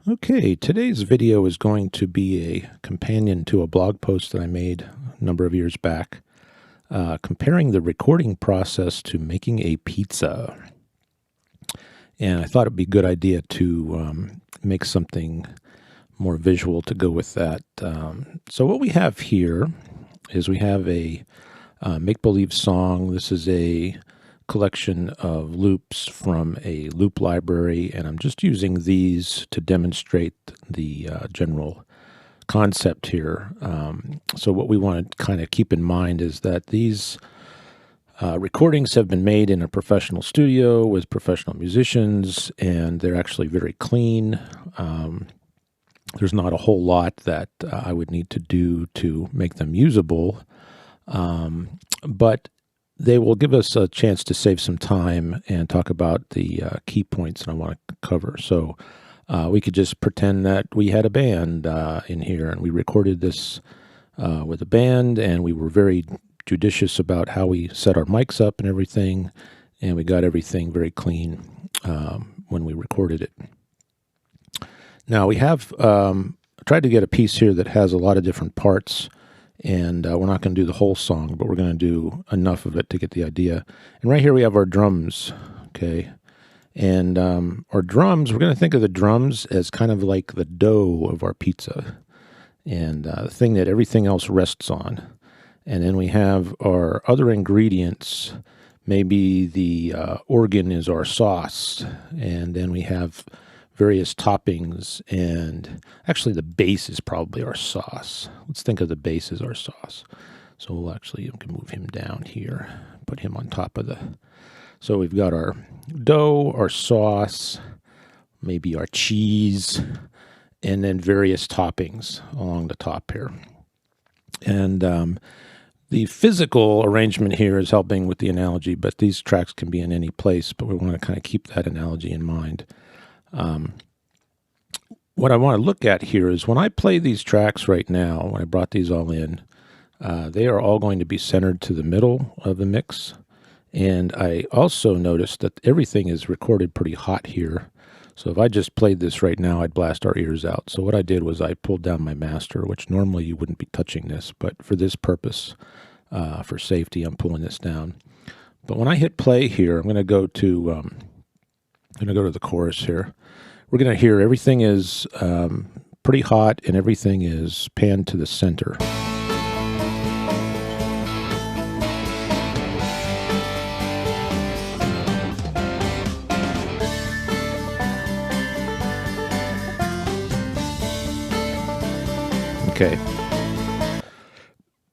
Okay, today's video is going to be a companion to a blog post that I made a number of years back, comparing the recording process to making a pizza. And I thought it'd be a good idea to make something more visual to go with that. So what we have here is we have a make-believe song. This is a collection of loops from a loop library, and I'm just using these to demonstrate the general concept here. So what we want to kind of keep in mind is that these recordings have been made in a professional studio with professional musicians, and they're actually very clean. There's not a whole lot that I would need to do to make them usable, but they will give us a chance to save some time and talk about the key points that I want to cover. So we could just pretend that we had a band in here, and we recorded this with a band, and we were very judicious about how we set our mics up and everything, and we got everything very clean when we recorded it. Now we have tried to get a piece here that has a lot of different parts, and we're not going to do the whole song, but we're going to do enough of it to get the idea. And right here we have our drums, okay? And our drums, we're going to think of the drums as kind of like the dough of our pizza, and the thing that everything else rests on. And then we have our other ingredients. Maybe the organ is our sauce, and then we have various toppings, and actually the base is probably our sauce. Let's think of the base as our sauce. So we'll actually, we can move him down here, put him on top of the, so we've got our dough, our sauce, maybe our cheese, and then various toppings along the top here. And the physical arrangement here is helping with the analogy, but these tracks can be in any place, but we want to kind of keep that analogy in mind. What I want to look at here is when I play these tracks right now, when I brought these all in, they are all going to be centered to the middle of the mix. And I also noticed that everything is recorded pretty hot here. So if I just played this right now, I'd blast our ears out. So what I did was I pulled down my master, which normally you wouldn't be touching this, but for this purpose, for safety, I'm pulling this down. But when I hit play here, I'm going to go to the chorus here. We're going to hear everything is pretty hot and everything is panned to the center. Okay.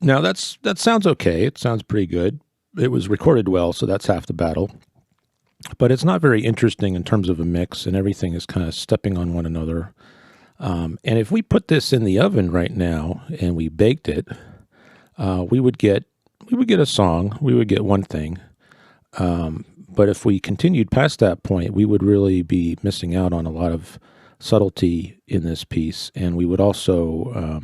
Now that sounds okay. It sounds pretty good. It was recorded well, so that's half the battle. But it's not very interesting in terms of a mix, and everything is kind of stepping on one another. And if we put this in the oven right now and we baked it, we would get a song. We would get one thing. But if we continued past that point, we would really be missing out on a lot of subtlety in this piece. And we would also,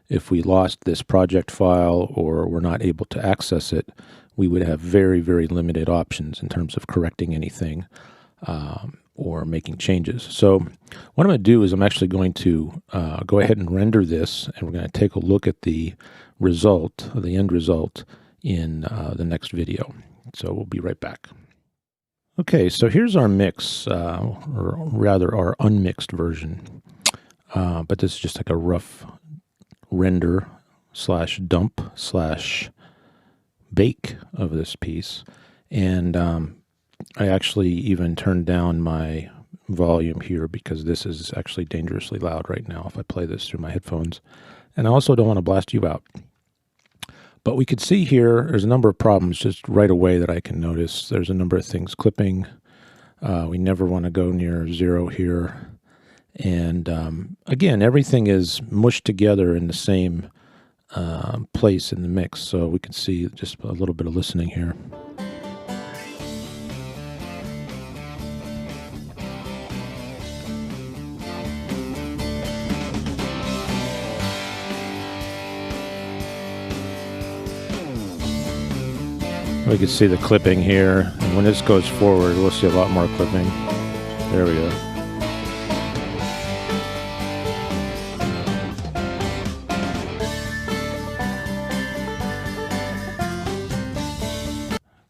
if we lost this project file or were not able to access it, we would have very, very limited options in terms of correcting anything or making changes. So what I'm going to do is I'm actually going to go ahead and render this, and we're going to take a look at the result, the end result, in the next video. So we'll be right back. Okay, so here's our mix, or rather our unmixed version. But this is just like a rough render / dump / bake of this piece. And I actually even turned down my volume here because this is actually dangerously loud right now if I play this through my headphones. And I also don't want to blast you out. But we could see here, there's a number of problems just right away that I can notice. There's a number of things clipping. We never want to go near 0 here. And again, everything is mushed together in the same place in the mix, so we can see just a little bit of listening here. We can see the clipping here, and when this goes forward, we'll see a lot more clipping. There we go.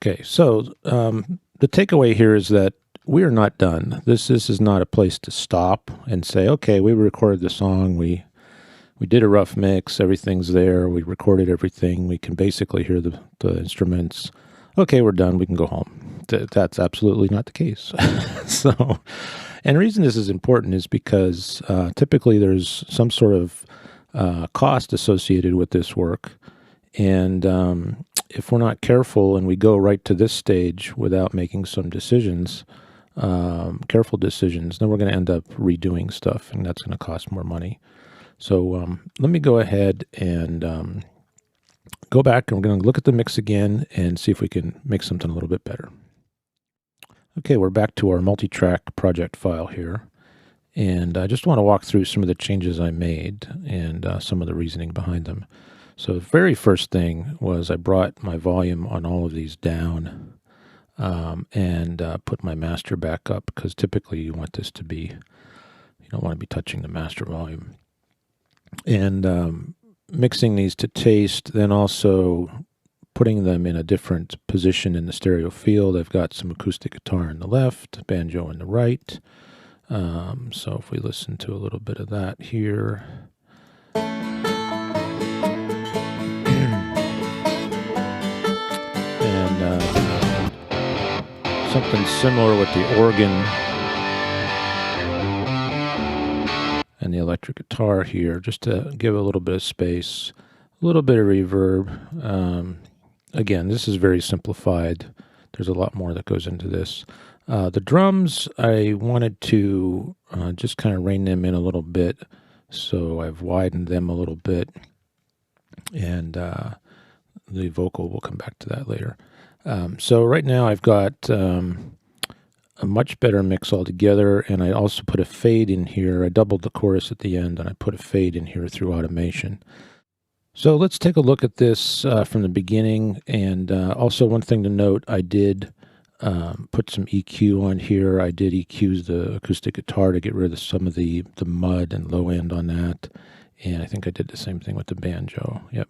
Okay, so the takeaway here is that we are not done. This is not a place to stop and say, okay, we recorded the song, we did a rough mix, everything's there, we recorded everything, we can basically hear the instruments. Okay, we're done, we can go home. That's absolutely not the case. So, and the reason this is important is because typically there's some sort of cost associated with this work. And if we're not careful and we go right to this stage without making some decisions, careful decisions, then we're going to end up redoing stuff, and that's going to cost more money. So let me go ahead and go back, and we're going to look at the mix again and see if we can make something a little bit better. Okay, we're back to our multi-track project file here. And I just want to walk through some of the changes I made and some of the reasoning behind them. So the very first thing was I brought my volume on all of these down and put my master back up, because typically you want this to be, you don't want to be touching the master volume. And mixing these to taste, then also putting them in a different position in the stereo field. I've got some acoustic guitar on the left, banjo on the right. So if we listen to a little bit of that here. And something similar with the organ and the electric guitar here, just to give a little bit of space, a little bit of reverb. Again, this is very simplified. There's a lot more that goes into this. The drums, I wanted to just kind of rein them in a little bit, so I've widened them a little bit, and the vocal, we'll come back to that later. So right now I've got a much better mix altogether, and I also put a fade in here. I doubled the chorus at the end, and I put a fade in here through automation. So let's take a look at this from the beginning. And also one thing to note, I did put some EQ on here. I did EQ the acoustic guitar to get rid of some of the mud and low end on that. And I think I did the same thing with the banjo. Yep.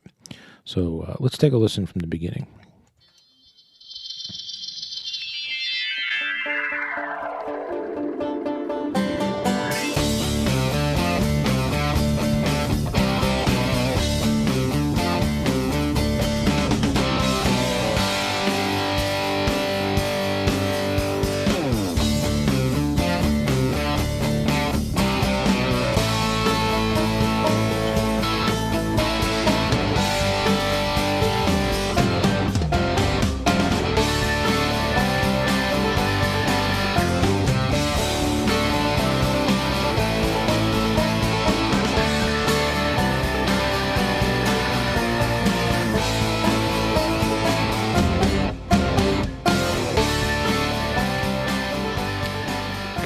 So let's take a listen from the beginning.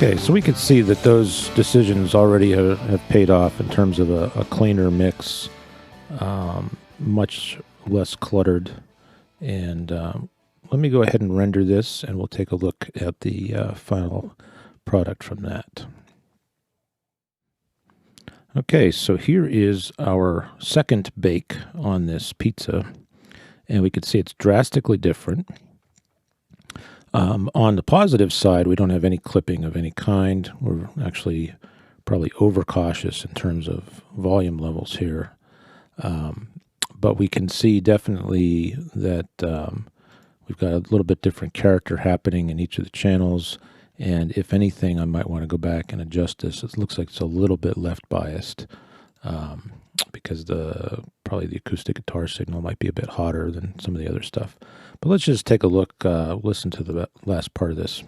Okay, so we can see that those decisions already have paid off in terms of a cleaner mix, much less cluttered. And let me go ahead and render this, and we'll take a look at the final product from that. Okay, so here is our second bake on this pizza, and we can see it's drastically different. On the positive side, we don't have any clipping of any kind. We're actually probably overcautious in terms of volume levels here. But we can see definitely that we've got a little bit different character happening in each of the channels. And if anything, I might want to go back and adjust this. It looks like it's a little bit left biased because probably the acoustic guitar signal might be a bit hotter than some of the other stuff. But let's just take a look, listen to the last part of this.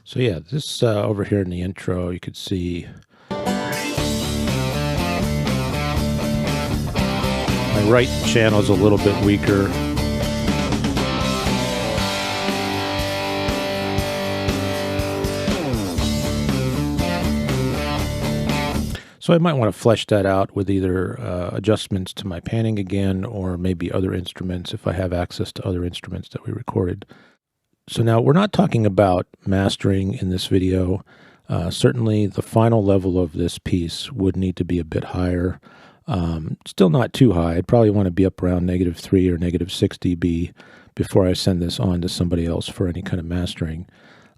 So yeah, this over here in the intro, you could see my right channel is a little bit weaker. So I might want to flesh that out with either adjustments to my panning again, or maybe other instruments if I have access to other instruments that we recorded. So now we're not talking about mastering in this video. Certainly the final level of this piece would need to be a bit higher. Still not too high. I'd probably want to be up around -3 or -6 dB before I send this on to somebody else for any kind of mastering.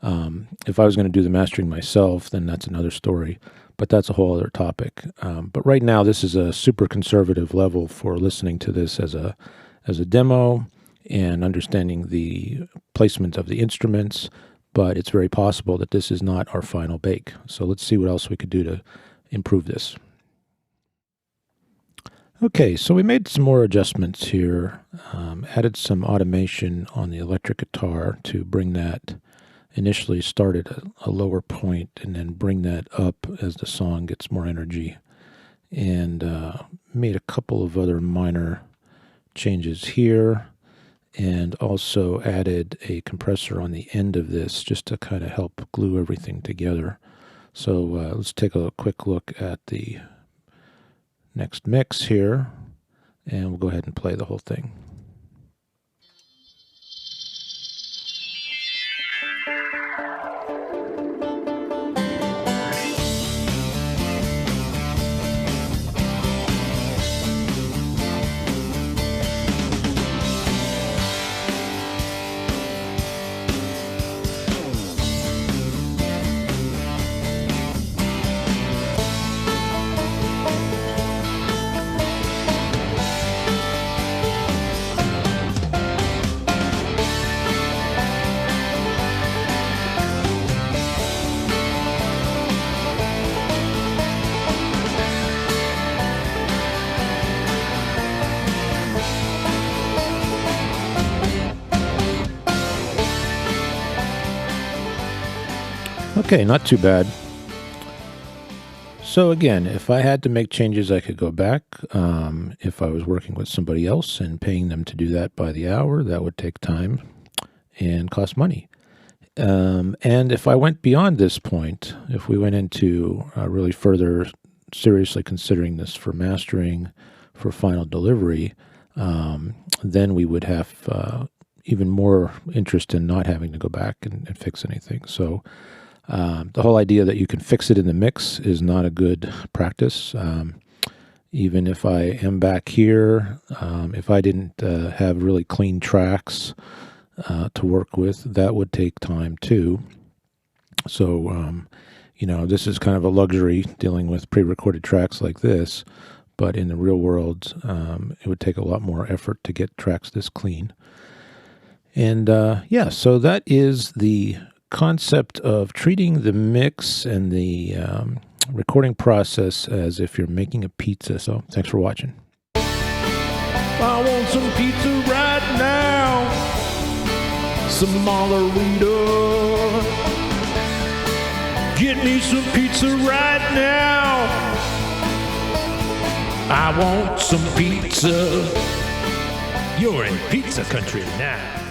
If I was going to do the mastering myself, then that's another story, but that's a whole other topic. But right now, this is a super conservative level for listening to this as a demo and understanding the placement of the instruments, but it's very possible that this is not our final bake. So let's see what else we could do to improve this. Okay, so we made some more adjustments here, added some automation on the electric guitar to bring that initially start at a lower point and then bring that up as the song gets more energy, and made a couple of other minor changes here, and also added a compressor on the end of this just to kind of help glue everything together. So let's take a quick look at the next mix here, and we'll go ahead and play the whole thing. Okay, not too bad. So again, if I had to make changes, I could go back. If I was working with somebody else and paying them to do that by the hour, that would take time and cost money. And if I went beyond this point, if we went into really further seriously considering this for mastering, for final delivery, then we would have even more interest in not having to go back and fix anything. So the whole idea that you can fix it in the mix is not a good practice. Even if I am back here, if I didn't have really clean tracks to work with, that would take time too. So, this is kind of a luxury dealing with pre-recorded tracks like this, but in the real world, it would take a lot more effort to get tracks this clean. And so that is the concept of treating the mix and the recording process as if you're making a pizza. So thanks for watching. I want some pizza right now, some margarita. Get me some pizza right now. I want some pizza. You're in pizza country now.